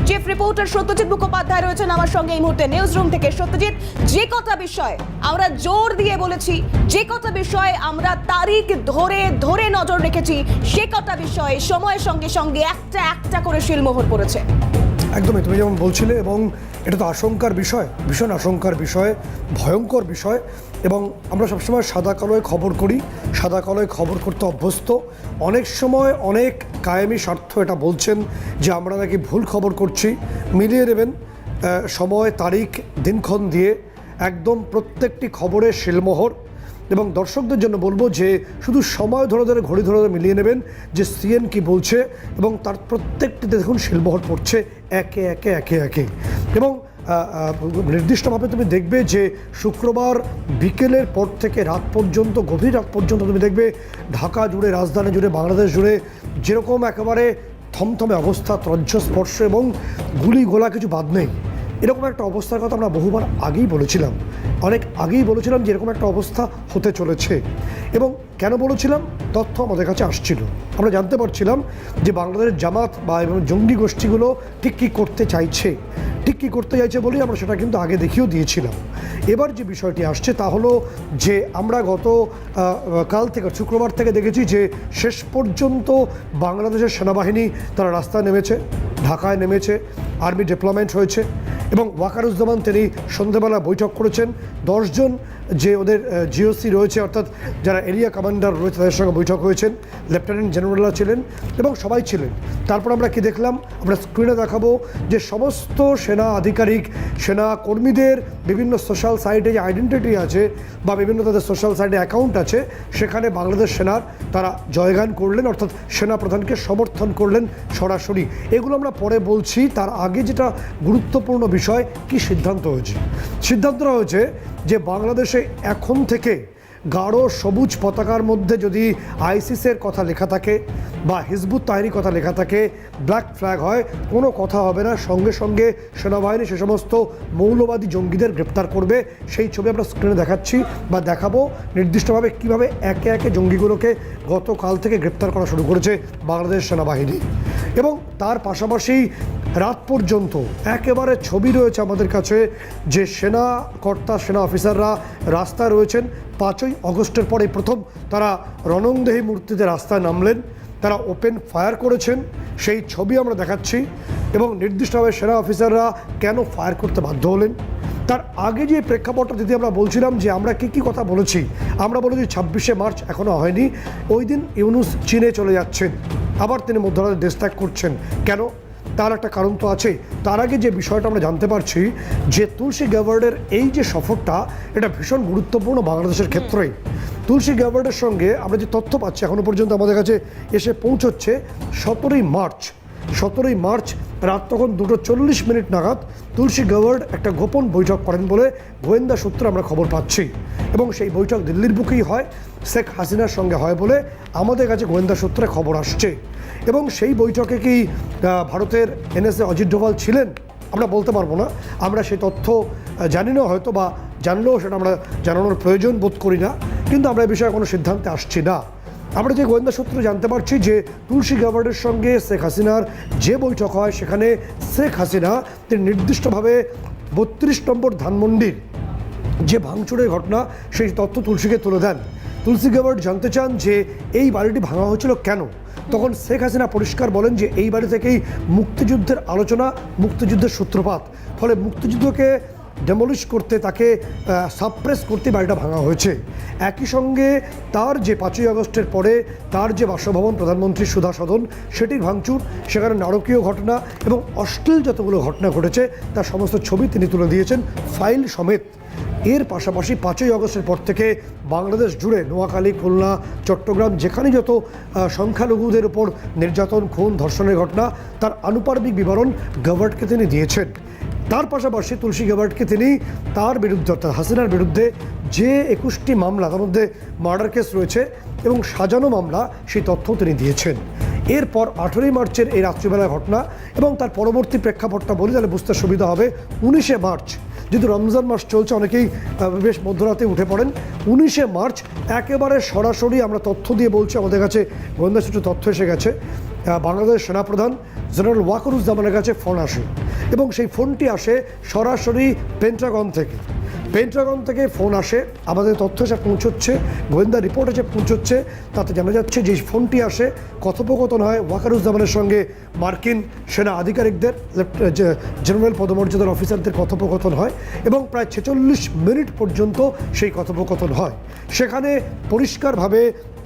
Chief reporter Satyajit Mukhopadhyay রয়েছেন আমার সঙ্গে এই মুহূর্তে নিউজ রুম থেকে। সত্যজিৎ, যে কথা বিষয় আমরা জোর দিয়ে বলেছি, যে কথা বিষয়ে আমরা তারিখ ধরে ধরে নজর রেখেছি, সে কথা বিষয়ে সময়ের সঙ্গে সঙ্গে একটা একটা করে শিলমোহর পড়েছে। একদমই, তুমি যেমন বলছিলে, এবং এটা তো আশঙ্কার বিষয়, ভীষণ আশঙ্কার বিষয়, ভয়ঙ্কর বিষয়। এবং আমরা সবসময় সাদা কালোয় খবর করি, সাদা কালোয় খবর করতে অভ্যস্ত। অনেক সময় অনেক কায়েমি স্বার্থ এটা বলছেন যে আমরা নাকি ভুল খবর করছি। মিলিয়ে নেবেন সময়, তারিখ, দিনক্ষণ দিয়ে একদম প্রত্যেকটি খবরের শিলমোহর। এবং দর্শকদের জন্য বলবো যে শুধু সময় ধরে ধরে ঘড়ি ধরে ধরে মিলিয়ে নেবেন যে সিএন কি বলছে, এবং তার প্রত্যেকটিতে দেখুন শিলমোহর পড়ছে একে একে একে একে। এবং নির্দিষ্টভাবে তুমি দেখবে যে শুক্রবার বিকেলের পর থেকে রাত পর্যন্ত, গভীর রাত পর্যন্ত তুমি দেখবে ঢাকা জুড়ে, রাজধানী জুড়ে, বাংলাদেশ জুড়ে যেরকম একেবারে থমথমে অবস্থা, ত্রজ্জস্পর্শ এবং গুলি গোলা কিছু বাদ নেই। এরকম একটা অবস্থার কথা আমরা বহুবার আগেই বলেছিলাম, অনেক আগেই বলেছিলাম যে এরকম একটা অবস্থা হতে চলেছে। এবং কেন বলেছিলাম? তথ্য আমাদের কাছে আসছিল, আমরা জানতে পারছিলাম যে বাংলাদেশের জামাত বা জঙ্গি গোষ্ঠীগুলো ঠিক কী করতে চাইছে, ঠিক কী করতে চাইছে বলেই আমরা সেটা কিন্তু আগে দেখিয়েও দিয়েছিলাম। এবার যে বিষয়টি আসছে তা হলো যে আমরা গত কাল থেকে, শুক্রবার থেকে দেখেছি যে শেষ পর্যন্ত বাংলাদেশের সেনাবাহিনী তারা রাস্তায় নেমেছে, ঢাকায় নেমেছে, আর্মি ডিপ্লয়মেন্ট হয়েছে। এবং ওয়াকারুজ্জামান তিনি সন্ধ্যাবেলা বৈঠক করেছেন, 10 জন যে ওদের জিওসি রয়েছে, অর্থাৎ যারা এরিয়া কমান্ডার রয়েছে, তাদের সঙ্গে বৈঠক হয়েছেন, লেফটেন্যান্ট জেনারেলরা ছিলেন এবং সবাই ছিলেন। তারপর আমরা কি দেখলাম, আমরা স্ক্রিনে দেখাবো যে সমস্ত সেনা আধিকারিক, সেনা কর্মীদের বিভিন্ন সোশ্যাল সাইটে যে আইডেন্টিটি আছে বা বিভিন্ন তাদের সোশ্যাল সাইটে অ্যাকাউন্ট আছে, সেখানে বাংলাদেশ সেনার তারা জয়গান করলেন, অর্থাৎ সেনা প্রধানকে সমর্থন করলেন সরাসরি। এগুলো আমরা পরে বলছি। তার আগে যেটা গুরুত্বপূর্ণ বিষয়, কি সিদ্ধান্ত হয়েছে? সিদ্ধান্তটা হয়েছে যে বাংলাদেশে এখন থেকে গাঢ় সবুজ পতাকার মধ্যে যদি আইসিসের কথা লেখা থাকে বা হিজবুত তাহরির কথা লেখা থাকে, ব্ল্যাক ফ্ল্যাগ হয়, কোনো কথা হবে না, সঙ্গে সঙ্গে সেনাবাহিনী সে সমস্ত মৌলবাদী জঙ্গিদের গ্রেপ্তার করবে। সেই ছবি আমরা স্ক্রিনে দেখাচ্ছি বা দেখাবো নির্দিষ্টভাবে কীভাবে একে একে জঙ্গিগুলোকে গতকাল থেকে গ্রেপ্তার করা শুরু করেছে বাংলাদেশ সেনাবাহিনী। এবং তার পাশাপাশি রাত পর্যন্ত একেবারে ছবি রয়েছে আমাদের কাছে যে সেনা কর্তা, সেনা অফিসাররা রাস্তায় রয়েছেন। 5ই অগস্টের পরে প্রথম তারা রণংদেহী মূর্তিতে রাস্তায় নামলেন, তারা ওপেন ফায়ার করেছেন, সেই ছবি আমরা দেখাচ্ছি। এবং নির্দিষ্টভাবে সেনা অফিসাররা কেন ফায়ার করতে বাধ্য হলেন, তার আগে যে প্রেক্ষাপটটা যদি আমরা বলছিলাম যে আমরা কী কথা বলেছি, আমরা বলেছি 26শে মার্চ এখনও হয়নি, ওই দিন ইউনূস চীনে চলে যাচ্ছেন, আবার তিনি মধ্যরাতে দেশ ত্যাগ করছেন। কেন? তার একটা কারণ তো আছে। তার আগে যে বিষয়টা আমরা জানতে পারছি যে তুলসী গ্যাবার্ডের এই যে সফরটা, এটা ভীষণ গুরুত্বপূর্ণ বাংলাদেশের ক্ষেত্রেই। তুলসী গ্যাবার্ডের সঙ্গে আমরা যে তথ্য পাচ্ছি এখনও পর্যন্ত আমাদের কাছে এসে পৌঁছচ্ছে 17ই মার্চ রাত তখন 2:40 নাগাদ তুলসী গ্যাবার্ড একটা গোপন বৈঠক করেন বলে গোয়েন্দা সূত্রে আমরা খবর পাচ্ছি। এবং সেই বৈঠক দিল্লির বুকেই হয়, শেখ হাসিনার সঙ্গে হয় বলে আমাদের কাছে গোয়েন্দা সূত্রে খবর আসছে। এবং সেই বৈঠকে কি ভারতের এনএসএ অজিত ডোভাল ছিলেন? আমরা বলতে পারবো না, আমরা সেই তথ্য জানি না, হয়তো বা জানলেও সেটা আমরা জানানোর প্রয়োজন বোধ করি না। কিন্তু আমরা এই বিষয়ে কোনো সিদ্ধান্তে আসছি না। আমরা যে গোয়েন্দা সূত্রে জানতে পারছি যে তুলসী গ্যাবার্ডের সঙ্গে শেখ হাসিনার যে বৈঠক হয়, সেখানে শেখ হাসিনা তিনি নির্দিষ্টভাবে 32 নম্বর ধানমন্ডির যে ভাঙচুরের ঘটনা, সেই তথ্য তুলসীকে তুলে দেন। তুলসী গ্যাবার্ড জানতে চান যে এই বাড়িটি ভাঙা হয়েছিল কেন। তখন শেখ হাসিনা পরিষ্কার বলেন যে এই বাড়ি থেকেই মুক্তিযুদ্ধের আলোচনা, মুক্তিযুদ্ধের সূত্রপাত, ফলে মুক্তিযুদ্ধকে ডেমলিশ করতে, তাকে সাপ্রেস করতে বাড়িটা ভাঙা হয়েছে। একই সঙ্গে তার যে 5ই আগস্টের পরে তার যে বাসভবন, প্রধানমন্ত্রী সুধা সদন, সেটির ভাঙচুর, সেখানে নারকীয় ঘটনা এবং অশ্লীল যতগুলো ঘটনা ঘটেছে তার সমস্ত ছবি তিনি তুলে দিয়েছেন, ফাইল সমেত। এর পাশাপাশি 5ই আগস্টের পর থেকে বাংলাদেশ জুড়ে নোয়াখালী, খুলনা, চট্টগ্রাম, যেখানে যত সংখ্যালঘুদের উপর নির্যাতন, খুন, ধর্ষণের ঘটনা, তার আনুপার্বিক বিবরণ গ্যাবার্ডকে তিনি দিয়েছেন। তার পাশাপাশি তুলসী গ্যাবার্ডকে তিনি তার বিরুদ্ধে, অর্থাৎ হাসিনার বিরুদ্ধে যে 21টি মামলা, তার মধ্যে মার্ডার কেস রয়েছে এবং সাজানো মামলা, সেই তথ্যও তিনি দিয়েছেন। এরপর 18ই মার্চের এই রাত্রিবেলার ঘটনা এবং তার পরবর্তী প্রেক্ষাপটটা বলি, তাহলে বুঝতে সুবিধা হবে। 19শে মার্চ যেহেতু রমজান মাস চলছে, অনেকেই বেশ মধ্যরাতে উঠে পড়েন। 19শে মার্চ একেবারে সরাসরি আমরা তথ্য দিয়ে বলছি, আমাদের কাছে গোয়েন্দা সূত্রে তথ্য এসে গেছে, বাংলাদেশ সেনাপ্রধান জেনারেল ওয়াকারুজ্জামানের কাছে ফোন আসে এবং সেই ফোনটি আসে সরাসরি পেন্টাগন থেকে। পেন্টাগন থেকে ফোন আসে, আমাদের তথ্য এসে পৌঁছচ্ছে, গোয়েন্দা রিপোর্ট এসে পৌঁছচ্ছে, তাতে জানা যাচ্ছে যে ফোনটি আসে, কথোপকথন হয় ওয়াকারুজ্জামানের সঙ্গে মার্কিন সেনা আধিকারিকদের, জেনারেল পদমর্যাদার অফিসারদের কথোপকথন হয় এবং প্রায় 46 মিনিট পর্যন্ত সেই কথোপকথন হয়। সেখানে পরিষ্কারভাবে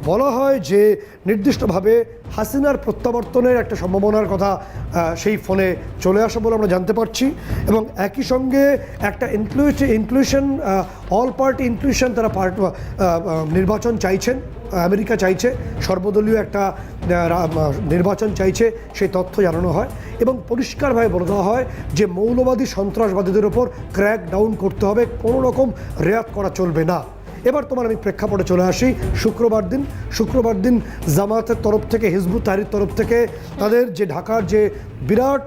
বলা হয় যে নির্দিষ্টভাবে হাসিনার প্রত্যাবর্তনের একটা সম্ভাবনার কথা সেই ফোনে চলে আসে বলে আমরা জানতে পারছি এবং একই সঙ্গে একটা ইনক্লুশন অল পার্টি ইনক্লুশন তারা নির্বাচন চাইছেন, আমেরিকা চাইছে সর্বদলীয় একটা নির্বাচন চাইছে, সেই তথ্য জানানো হয় এবং পরিষ্কারভাবে বলে দেওয়া হয় যে মৌলবাদী সন্ত্রাসবাদীদের ওপর ক্র্যাক ডাউন করতে হবে, কোনো রকম রেয়াত করা চলবে না। এবার তোমার আমি প্রেক্ষাপটে চলে আসি। শুক্রবার দিন জামায়াতের তরফ থেকে, হিজবুত তাহরির তরফ থেকে তাদের যে ঢাকার যে বিরাট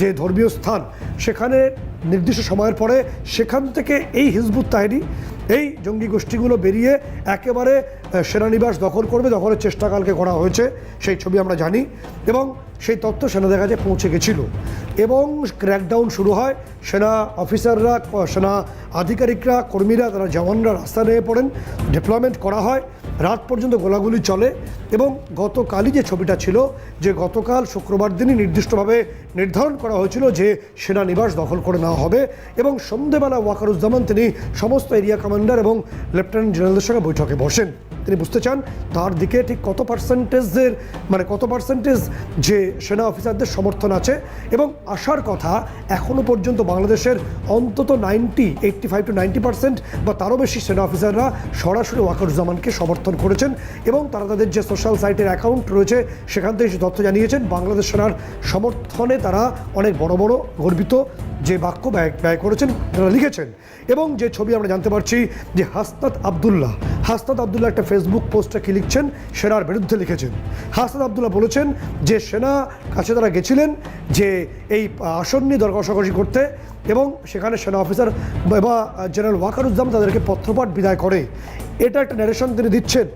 যে ধর্মীয় স্থান, সেখানে নির্দিষ্ট সময়ের পরে সেখান থেকে এই হিজবুত তাহরি, এই জঙ্গি গোষ্ঠীগুলো বেরিয়ে একেবারে সেনানিবাস দখল করবে, দখলের চেষ্টা কালকে করা হয়েছে, সেই ছবি আমরা জানি এবং সেই তথ্য সেনাদের কাছে পৌঁছে গেছিল এবং ক্র্যাকডাউন শুরু হয়। সেনা অফিসাররা, সেনা আধিকারিকরা, কর্মীরা, তারা জওয়ানরা রাস্তা নেমে পড়েন, ডিপ্লয়মেন্ট করা হয়, রাত পর্যন্ত গোলাগুলি চলে এবং গতকালই যে ছবিটা ছিল, যে গতকাল শুক্রবার দিনই নির্দিষ্টভাবে নির্ধারণ করা হয়েছিল যে সেনানিবাস দখল করে নেওয়া হবে এবং সন্ধেবেলা ওয়াকারুজ্জামান তিনি সমস্ত এরিয়া কমান্ডার এবং লেফটেন্যান্ট জেনারেলদের সঙ্গে বৈঠকে বসেন। তিনি বুঝতে চান তার দিকে ঠিক কত পার্সেন্টেজ যে সেনা অফিসারদের সমর্থন আছে এবং আসার কথা এখনও পর্যন্ত বাংলাদেশের অন্তত 85 to 90% বা তারও বেশি সেনা অফিসাররা সরাসরি ওয়াকারুজ্জামানকে সমর্থন করেছেন এবং তারা তাদের যে সোশ্যাল সাইটের অ্যাকাউন্ট রয়েছে সেখান থেকে সে তথ্য জানিয়েছেন। বাংলাদেশ সেনার সমর্থনে তারা অনেক বড় বড় গর্বিত যে বাক্য ব্যয় করেছেন, তারা লিখেছেন এবং যে ছবি আমরা জানতে পারছি যে হাসনাত আবদুল্লাহ একটা ফেসবুক পোস্টে কি লিখছেন, সেনার বিরুদ্ধে লিখেছেন। হাসনাত আবদুল্লাহ বলেছেন যে সেনা কাছে তারা গেছিলেন যে এই আসন নিয়ে দর কষাকষি করতে এবং সেখানে সেনা অফিসার বা জেনারেল ওয়াকারুজ্জামান তাদেরকে পত্রপাঠ বিদায় করে। এটা একটা ন্যারেশন তিনি দিচ্ছেন।